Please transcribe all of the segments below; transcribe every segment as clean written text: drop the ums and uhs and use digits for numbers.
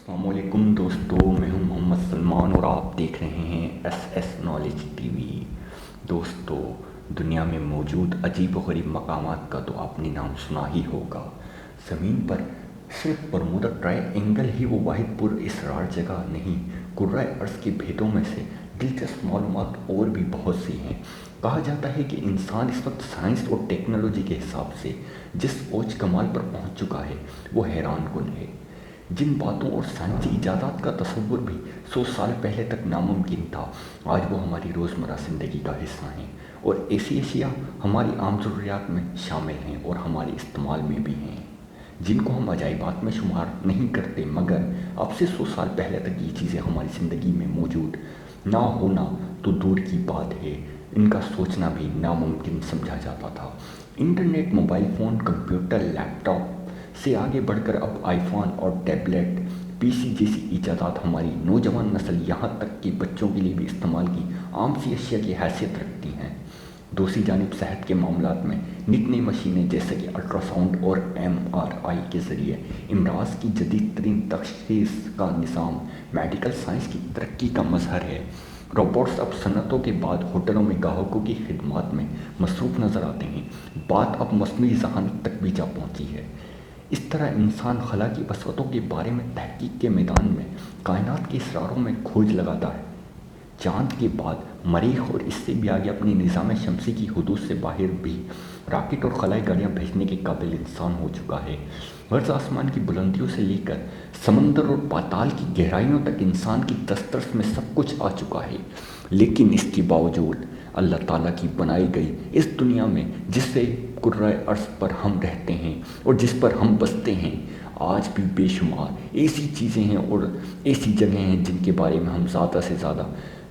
अस्सलामुअलैकुम दोस्तों, मैं हूं मोहम्मद सलमान और आप देख रहे हैं एस नॉलेज टीवी। दोस्तों, दुनिया में मौजूद अजीब व गरीब मकामात का तो आपने नाम सुना ही होगा। ज़मीन पर सिर्फ बरमूडा ट्रायंगल ही वो वाहिद पुरअसरार जगह नहीं, कुर्रा अर्ज़ के भेदों में से दिलचस्प मालूमात और भी बहुत सी हैं। कहा जाता है कि इंसान इस वक्त साइंस और टेक्नोलॉजी के हिसाब से जिस ओज कमाल पर पहुंच चुका है वो हैरान कुन है। जिन बातों और साइंसी इजादात का तसव्वुर भी 100 साल पहले तक नामुमकिन था, आज वो हमारी रोज़मर्रा ज़िंदगी का हिस्सा हैं और ऐसी अशिया हमारी आम ज़रूरियात में शामिल हैं और हमारे इस्तेमाल में भी हैं, जिनको हम अजाइबात में शुमार नहीं करते, मगर अब से 100 साल पहले तक ये चीज़ें हमारी ज़िंदगी में मौजूद ना होना तो दूर की बात है, इनका सोचना भी नामुमकिन समझा जाता था। Internet, mobile phone, computer, laptop से आगे बढ़कर अब आईफोन और टैबलेट, पीसी जैसी इजादात हमारी नौजवान नस्ल, यहाँ तक कि बच्चों के लिए भी इस्तेमाल की आम सी अशिया की हैसियत रखती हैं। दूसरी जानिब सेहत के मामलात में नित नई मशीनें जैसे कि अल्ट्रासाउंड और एमआरआई के ज़रिए इमराज की जदीद तरीन तशख़ीस का निज़ाम मेडिकल साइंस की तरक्की का मज़हर है। रोबोट्स अब सनतों के बाद होटलों में ग्राहकों की खिदमत में मसरूफ़ नज़र आते हैं। बात अब मस्नूई ज़हानत तक भी जा पहुँची है। इस तरह इंसान खला की वसअतों के बारे में तहकीक के मैदान में कायनात के इसरारों में खोज लगाता है। चाँद के बाद मरीख और इससे भी आगे अपने निज़ाम शमसी की हदूद से बाहर भी रॉकेट और खलाई गाड़ियाँ भेजने के काबिल इंसान हो चुका है। मर्ज़ आसमान की बुलंदियों से लेकर समंदर और पाताल की गहराइयों तक इंसान की दस्तरस में सब कुछ आ चुका है। लेकिन इसके बावजूद अल्लाह ताला की बनाई गई इस दुनिया में जिससे कुर्रा अर्ज़ पर हम रहते हैं और जिस पर हम बसते हैं, आज भी बेशुमार ऐसी चीज़ें हैं और ऐसी जगह हैं जिनके बारे में हम ज़्यादा से ज़्यादा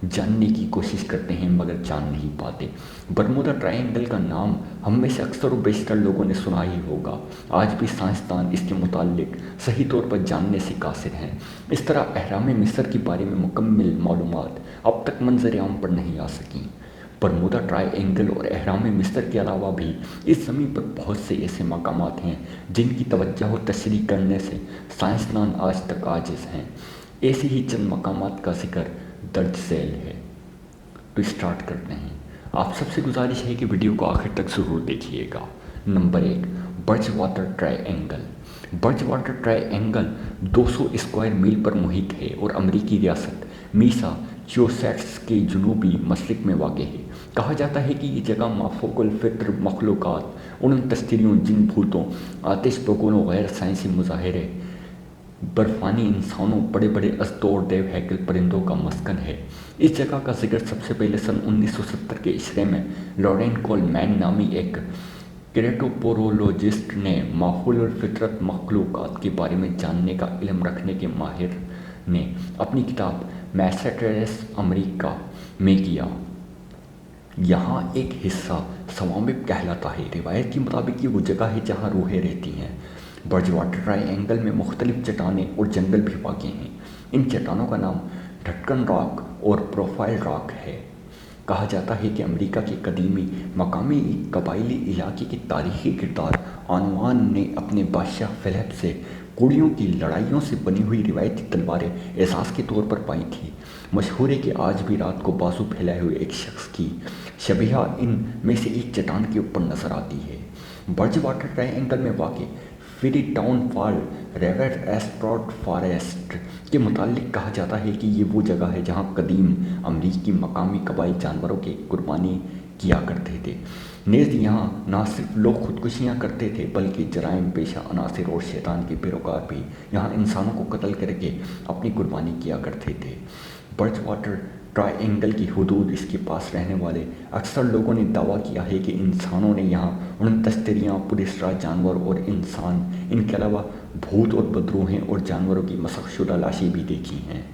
जानने की कोशिश करते हैं मगर जान नहीं पाते। बरमूडा ट्रायंगल का नाम हम में से अक्सर व बेशतर लोगों ने सुना ही होगा। आज भी साइंसदान इसके मुताल्लिक सही तौर पर जानने से कासिर हैं। इस तरह अहराम मिस्र के बारे में मुकम्मल मालूमात अब तक मंजर आम पर नहीं आ सकीं। बरमूडा ट्रायंगल और अहराम मिस्र के अलावा भी इस ज़मीन पर बहुत से ऐसे मकामात हैं जिनकी तवज्जो और तशरीह करने से साइंसदान आज तक आजिज़ हैं। ऐसे ही चंद मकामात का जिक्र दर्ज झैल है। तो स्टार्ट करते हैं। आप सबसे गुजारिश है कि वीडियो को आखिर तक ज़रूर देखिएगा। Number 1, Bridgewater triangle. Bridgewater triangle 200 square mile पर मुहित है और अमरीकी रियासत मैसाचुसेट्स के जनूबी मशरिक में वाक़ है। कहा जाता है कि ये जगह माफ़ोकुल फ़ित्र मखलूक़ात, उन तश्तरियों, जिन भूतों, आतिश बगुलों, गैर साइंसी मुज़ाहिरे, बर्फ़ानी इंसानों, बड़े बड़े अस्तों और देव हैकल परिंदों का मस्कन है। इस जगह का जिक्र सबसे पहले सन 1970 के इशरे में लॉरेन कोलमैन नामी एक क्रेटोपोरोलॉजिस्ट ने माहौल और फितरत मखलूक़ात के बारे में जानने का इल्म रखने के माहिर ने अपनी किताब मैसेटर्स अमेरिका में किया। यहाँ एक हिस्सा सवामिब कहलाता है। रिवायत के मुताबिक ये वो जगह है जहाँ रूहें रहती हैं। बर्जवाटर ट्रायंगल में मुख्तलिफ चट्टानें और जंगल भी वाक़ हैं। इन चट्टानों का नाम ढटकन रॉक और प्रोफाइल रॉक है। कहा जाता है कि अमेरिका के कदीमी मकामी कबायली इलाके के तारीख़ी किरदार आनवान ने अपने बादशाह फिलिप से कुड़ियों की लड़ाइयों से बनी हुई रिवायती तलवारें एजाज़ के तौर पर पाई थी। मशहूर है कि आज भी रात को बाजू फैलाए हुए एक शख्स की शबीहा इन में से एक चट्टान के ऊपर नजर आती है। बर्जवाटर ट्रायंगल में वाक़ फ्री टाउन फॉल रेवर एस्ट्रॉड फॉरेस्ट के मुतालिक कहा जाता है कि ये वो जगह है जहाँ कदीम अमरीकी मकामी कबाइल जानवरों की कुर्बानी किया करते थे। नेज़ यहाँ ना सिर्फ लोग खुदकुशियाँ करते थे बल्कि जराइम पेशा अनासिर और शैतान के पैरोकार भी यहाँ इंसानों को कत्ल करके अपनी कुर्बानी किया करते थे। बर्जवाटर ट्रायंगल की हदूद इसके पास रहने वाले अक्सर लोगों ने दावा किया है कि इंसानों ने यहाँ 29 तरियाँ, पुरअसरार जानवर और इंसान, इनके अलावा भूत और बदरूहें और जानवरों की मसख़शुदा लाशें भी देखी हैं।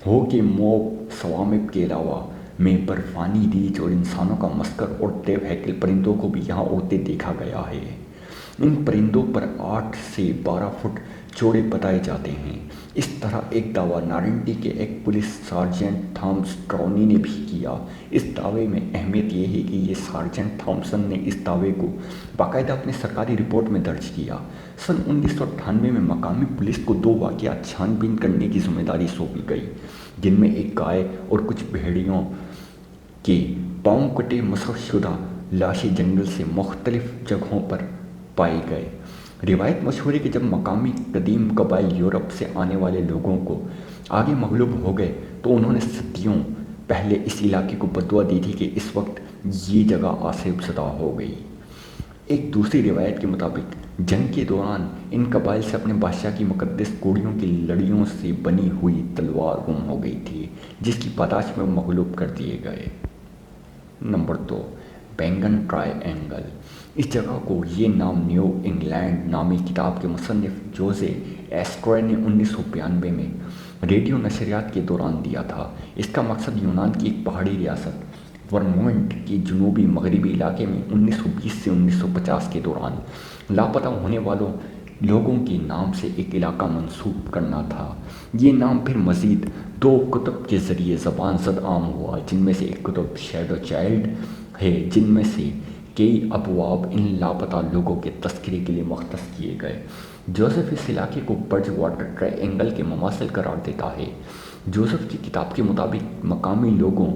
हो कि मोब सवामिब के अलावा में बर्फ़ानी रीछ और इंसानों का मस्कर और देव हैकल परिंदों को भी यहाँ उड़ते देखा गया है। इन परिंदों पर 8 से 12 फुट चौड़े बताए जाते हैं। इस तरह एक दावा नारंडी के एक पुलिस सार्जेंट थॉमस ट्रॉनी ने भी किया। इस दावे में अहमियत यह है कि ये सार्जेंट थॉमसन ने इस दावे को बाकायदा अपनी सरकारी रिपोर्ट में दर्ज किया। सन 1998 में मकामी पुलिस को 2 वाक़यात छानबीन करने की जिम्मेदारी सौंपी गई, जिनमें एक गाय और कुछ भेड़ियों के पाँव कटे मशहूर लाशें जंगल से मुख्तलिफ जगहों पर पाए गए। रिवायत मशहूर है कि जब मकामी कदीम कबाइल यूरोप से आने वाले लोगों को आगे मगलूब हो गए तो उन्होंने सदियों पहले इस इलाके को बदुआ दी थी कि इस वक्त ये जगह आसिफ ज़दा हो गई। एक दूसरी रिवायत के मुताबिक जंग के दौरान इन कबाइल से अपने बादशाह की मुकद्दस कोड़ियों की लड़ियों से बनी हुई तलवार गुम हो गई थी, जिसकी पादाश में मगलूब कर दिए गए। नंबर 2, बैंगन ट्रायंगल। इस जगह को ये नाम न्यू इंग्लैंड नामी किताब के मुसन्निफ जोसे एस्ट्रॉय ने 1992 में रेडियो नशरियात के दौरान दिया था। इसका मकसद यूनान की एक पहाड़ी रियासत वर्मोंट के जनूबी मगरबी इलाके में 1920 से 1950 के दौरान लापता होने वालों लोगों के नाम से एक इलाका मंसूब करना था। ये नाम फिर मज़ीद 2 कुतुब के ज़रिए ज़बान ज़द आम हुआ, जिनमें से एक कुतुब शैडो चाइल्ड है, जिनमें से कई अबवाब इन लापता लोगों के तस्करे के लिए मख्तस किए गए। जोसेफ इस इलाके को बर्ज वाटर ट्रायंगल के ममासिल करार देता है। जोसेफ की किताब के मुताबिक मकामी लोगों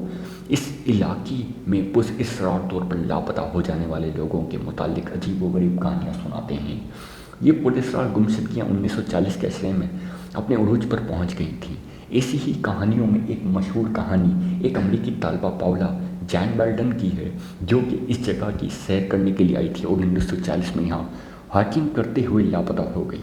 इस इलाके में पुरअसरार तौर पर लापता हो जाने वाले लोगों के मुतालिक अजीब व गरीब कहानियाँ सुनाते हैं। ये पुरअसरार गुमशुदगियाँ 1940 के अशरे में अपने उरूज पर पहुँच गई थी। ऐसी ही कहानियों में एक मशहूर कहानी एक अमरीकी तालबा पाउला जैन बेल्डन की है, जो कि इस जगह की सैर करने के लिए आई थी और 1940 में यहाँ हाइकिंग करते हुए लापता हो गई।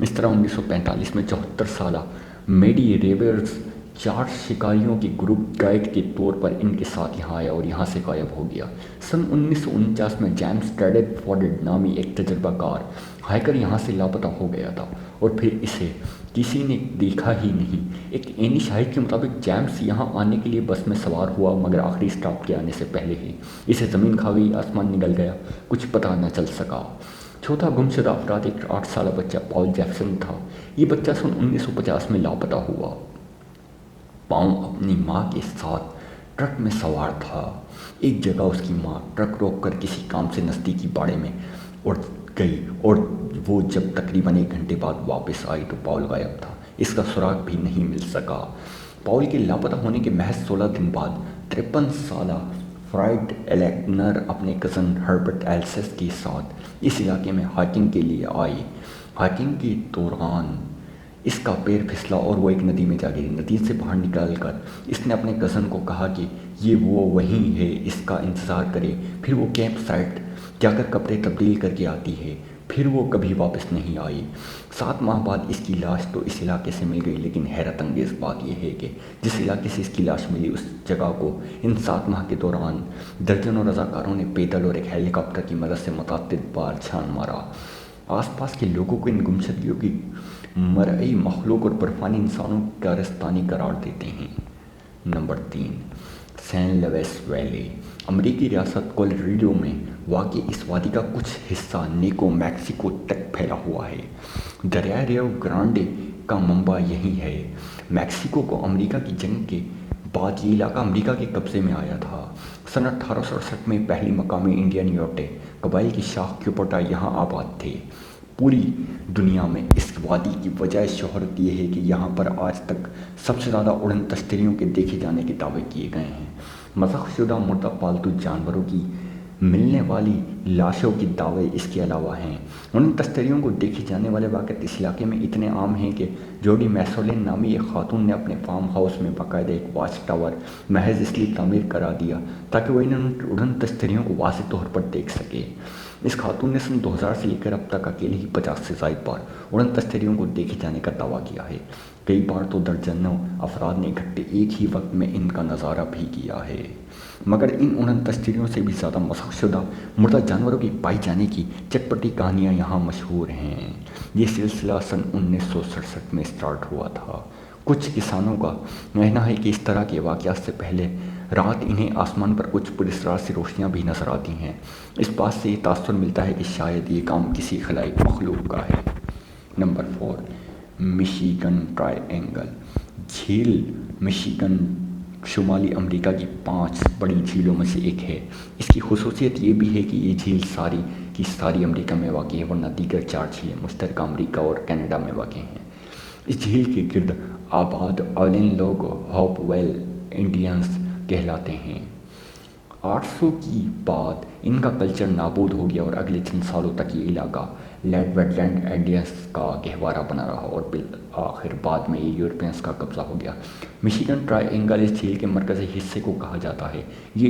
इस तरह 1945 में 74 साला मेडी रेवर्स 4 शिकारियों के ग्रुप गाइड के तौर पर इनके साथ यहाँ आया और यहाँ से गायब हो गया। सन 1949 में जेम्स ट्रेडेफोर्ड नामी एक तजर्बाकार हाइकर यहाँ से लापता हो गया था और फिर इसे किसी ने देखा ही नहीं। एक एनी शाहिद के मुताबिक जेम्स यहाँ आने के लिए बस में सवार हुआ, मगर आखिरी स्टॉप के आने से पहले ही इसे ज़मीन खा गई, आसमान निकल गया, कुछ पता न चल सका। चौथा गुमशुदा अफराद एक 8 साला बच्चा पॉल जैक्सन था। ये बच्चा सन 1950 में लापता हुआ। पाउल अपनी माँ के साथ ट्रक में सवार था। एक जगह उसकी माँ ट्रक रोककर किसी काम से नज़दीकी बाड़े में उड़ गई और वो जब तकरीबन 1 घंटे बाद वापस आई तो पॉल गायब था। इसका सुराग भी नहीं मिल सका। पॉल के लापता होने के महज 16 दिन बाद 53 साला फ्राइड एलेक्नर अपने कज़न हर्बर्ट एल्सेस के साथ इस इलाके में हाइकिंग के लिए आई। हाइकिंग के दौरान इसका पैर फिसला और वो एक नदी में जा गिरी। नदी से बाहर निकलकर इसने अपने कज़न को कहा कि ये वो वहीं है, इसका इंतज़ार करे। फिर वो कैंप साइट जाकर कपड़े तब्दील करके आती है। फिर वो कभी वापस नहीं आई। 7 माह बाद इसकी लाश तो इस इलाके से मिल गई, लेकिन हैरत अंगेज़ बात यह है कि जिस इलाके से इसकी लाश मिली उस जगह को इन 7 माह के दौरान दर्जनों रज़ाकारों ने पैदल और एक हेलीकॉप्टर की मदद से मुतअद्दिद बार छान मारा। आसपास के लोगों को इन गुमशुदगियों की मरई मखलूक और बर्फानी इंसानों की कारस्तानी करार देते हैं। Number 3, San Luis Valley. अमरीकी रियासत कोलोराडो में वाक़ इस वादी का कुछ हिस्सा नेको मैक्सिको तक फैला हुआ है। दरियाए रियो ग्रांडे का मंबा यही है। मैक्सिको को अमेरिका की जंग के बाद ये इलाका अमेरिका के कब्ज़े में आया था। सन 1868 में पहली मकामी इंडियन योटे कबाइल की शाख क्यूपोटा यहाँ आबाद थे। पूरी दुनिया में इस वादी की वजह शोहरत ये है कि यहाँ पर आज तक सबसे ज़्यादा उड़न तश्तरियों के देखे जाने के दावे किए गए हैं। मज़हशुदा मुर्दा पालतू जानवरों की मिलने वाली लाशों के दावे इसके अलावा हैं। उन तश्तरियों को देखे जाने वाले वाक़यात इस इलाके में इतने आम हैं कि जोडी मैसोलिन नामी एक खातून ने अपने फार्म हाउस में बाकायदा एक वाच टावर महज इसलिए तामीर करा दिया ताकि वह इन उड़न तश्तरियों को वाज़ेह तौर पर देख सके। इस खातून ने सन 2000 से लेकर अब तक अकेले ही 50 से ज़ायद बार उड़न तश्तरियों को देखे जाने का दावा किया है। कई बार तो दर्जनों अफराद ने इकट्ठे एक ही वक्त में इनका नज़ारा भी किया है। मगर इन उड़न तश्तरियों से भी ज़्यादा मशहूर मुर्दा जानवरों की पाई जाने की चटपटी कहानियाँ यहाँ मशहूर हैं। ये सिलसिला सन 1967 में स्टार्ट हुआ था। कुछ किसानों का कहना है कि इस तरह के वाक़यात से पहले रात इन्हें आसमान पर कुछ पुरअसरार सी रोशनियाँ भी नजर आती हैं। इस बात से ये तासुर मिलता है कि शायद ये काम किसी खलाई मखलूक का है। Number 4, Michigan triangle. झील मिशिगन शुमाली अमेरिका की 5 बड़ी झीलों में से एक है। इसकी खुसूसियत ये भी है कि ये झील सारी कि सारी अमेरिका में वाक़ है, वरना दीगर 4 झीलें मुश्तरका अमेरिका और कनाडा में वाक़ हैं। इस झील के गिर्द आबाद ऑलिन लोग हॉपवेल इंडियंस कहलाते हैं। 800 की बाद इनका कल्चर नाबूद हो गया और अगले चंद सालों तक ये इलाका लैंड वेटलैंड इंडियंस का गहवारा बना रहा और आखिर बाद में ये यूरोपियंस का कब्जा हो गया। मिशिगन ट्रायंगल इस झील के मरकज़ी हिस्से को कहा जाता है। ये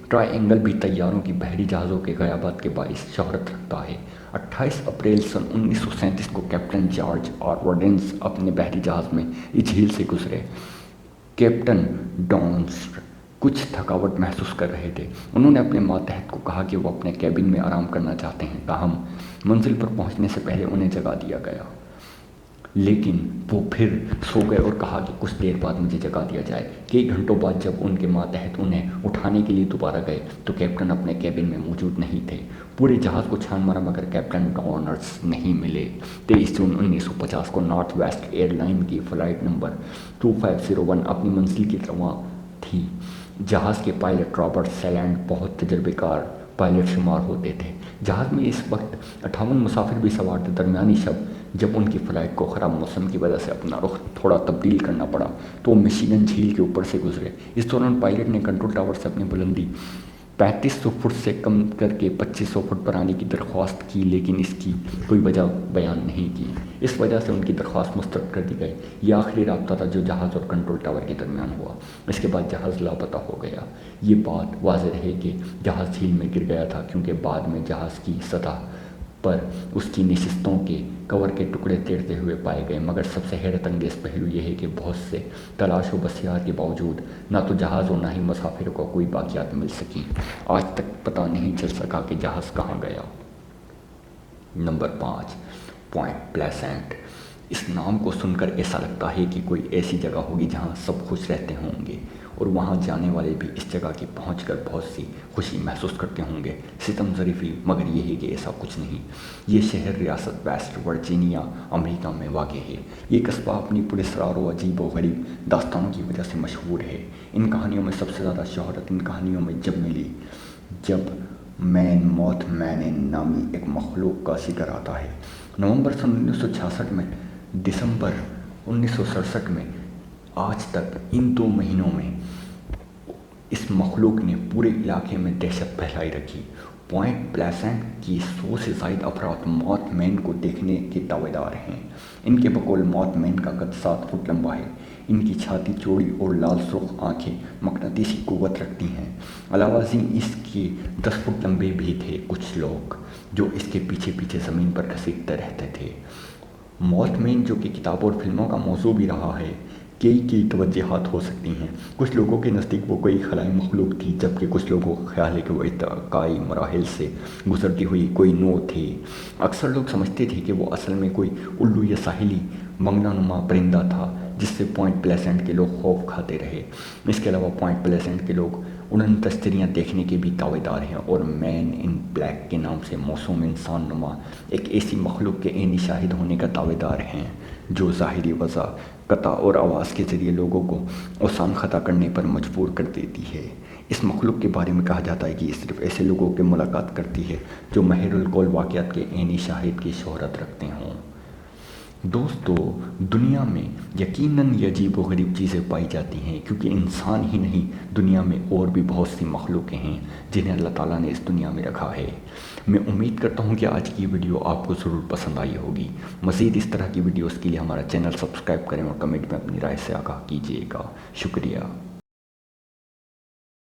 ट्रायंगल भी तैयारों की बहरी जहाज़ों के ग़याबत के बाइस शोहरत रखता है। 28 अप्रैल सन 1937 को कैप्टन जॉर्ज ऑरवर्डेंस अपने बहरी जहाज़ में इस झील से गुजरे। कैप्टन डॉन्स्ट कुछ थकावट महसूस कर रहे थे। उन्होंने अपने मातहत को कहा कि वो अपने कैबिन में आराम करना चाहते हैं, ताहम मंजिल पर पहुंचने से पहले उन्हें जगा दिया गया। लेकिन वो फिर सो गए और कहा कि कुछ देर बाद मुझे जगा दिया जाए। कई घंटों बाद जब उनके मातहत उन्हें उठाने के लिए दोबारा गए तो कैप्टन अपने कैबिन में मौजूद नहीं थे। पूरे जहाज़ को छान मारा मगर कैप्टन डॉनर्स नहीं मिले। 23 जून 1950 को नॉर्थ वेस्ट एयरलाइन की फ़्लाइट नंबर 2501 अपनी मंजिल की रवां थी। जहाज़ के पायलट रॉबर्ट सैलैंड बहुत तजर्बेकार पायलट शुमार होते थे। जहाज़ में इस वक्त 58 मुसाफिर भी सवार थे। दरमियानी शब जब उनकी फ़्लाइट को ख़राब मौसम की वजह से अपना रुख थोड़ा तब्दील करना पड़ा तो वो मिशिगन झील के ऊपर से गुजरे। इस दौरान पायलट ने कंट्रोल टावर से अपनी बुलंदी 3500 फुट से कम करके 2500 फुट पर आने की दरख्वास्त की, लेकिन इसकी कोई वजह बयान नहीं की। इस वजह से उनकी दरख्वास्त मुस्तरद कर दी गई। ये आखिरी राब्ता था जो जहाज़ और कंट्रोल टावर के दरमियान हुआ। इसके बाद जहाज़ लापता हो गया। ये बात वाज़ेह है कि जहाज़ झील में गिर गया था, क्योंकि बाद में जहाज़ की सतह पर उसकी नशिस्तों के कवर के टुकड़े तैरते हुए पाए गए। मगर सबसे हैरत अंगेज़ पहलू यह है कि बहुत से तलाश व बसियार के बावजूद ना तो जहाज़ और ना ही मुसाफिरों को कोई बाकियात मिल सकी। आज तक पता नहीं चल सका कि जहाज़ कहाँ गया। Number 5, Point Pleasant. इस नाम को सुनकर ऐसा लगता है कि कोई ऐसी जगह होगी जहाँ सब खुश रहते होंगे और वहाँ जाने वाले भी इस जगह की पहुंचकर बहुत सी खुशी महसूस करते होंगे। सितम ज़रीफ़ी, मगर ये है कि ऐसा कुछ नहीं। ये शहर रियासत वेस्ट वर्जीनिया अमेरिका में वाक़ है। ये कस्बा अपनी पुरस्कार व अजीब व गरीब दास्तानों की वजह से मशहूर है। इन कहानियों में सबसे ज़्यादा शोहरत इन कहानियों में जब मिली जब मोथमैन नामी एक मखलूक का शिकार आता है। नवंबर सन 1966 में दिसंबर 1967 में आज तक इन 2 महीनों में इस मखलूक ने पूरे इलाके में दहशत फैलाई रखी। पॉइंट प्लेसेंट की 100 से ज़ायद अफराद मॉथमैन को देखने के दावेदार हैं। इनके बकौल मॉथमैन का कद 7 फुट लंबा है। इनकी छाती चौड़ी और लाल सुर्ख आँखें मकनातीसी कुव्वत रखती हैं। अलावा इसके 10 फुट लंबे भी थे। कुछ लोग जो इसके पीछे पीछे ज़मीन पर घसीटते रहते थे। मॉथमैन, जो कि किताबों और फिल्मों का मौजू भी रहा है, कई तवज्जुहात हो सकती हैं। कुछ लोगों के नज़दीक वो कोई खलाई मखलूक थी, जबकि कुछ लोगों का ख्याल है कि वो इर्तिकाई मराहिल से गुजरती हुई कोई नौ थी। अक्सर लोग समझते थे कि वो असल में कोई उल्लू या साहिली मंगनानुमा परिंदा था जिससे पॉइंट प्लेसेंट के लोग खौफ खाते रहे। इसके अलावा पॉइंट प्लेसेंट के लोग उड़न तश्तरियाँ देखने के भी दावेदार हैं और मैन इन ब्लैक के नाम से मौसूम इंसान नुमा एक ऐसी मखलूक के ऐनी शाहिद होने का दावेदार हैं जो ज़ाहिरी वजह, कता और आवाज़ के ज़रिए लोगों को औसान खता करने पर मजबूर कर देती है। इस मखलूक के बारे में कहा जाता है कि ये सिर्फ ऐसे लोगों के मुलाकात करती है जो महरुल कौल वाक़यात के ऐनी शाहिद की शोहरत रखते हों। दोस्तों, दुनिया में यकीनन ये अजीब व गरीब चीज़ें पाई जाती हैं, क्योंकि इंसान ही नहीं, दुनिया में और भी बहुत सी मखलूक़ें हैं जिन्हें अल्लाह ताला ने इस दुनिया में रखा है। मैं उम्मीद करता हूँ कि आज की वीडियो आपको ज़रूर पसंद आई होगी। मज़ीद इस तरह की वीडियोज़ के लिए हमारा चैनल सब्सक्राइब करें और कमेंट में अपनी राय से आगाह कीजिएगा। शुक्रिया।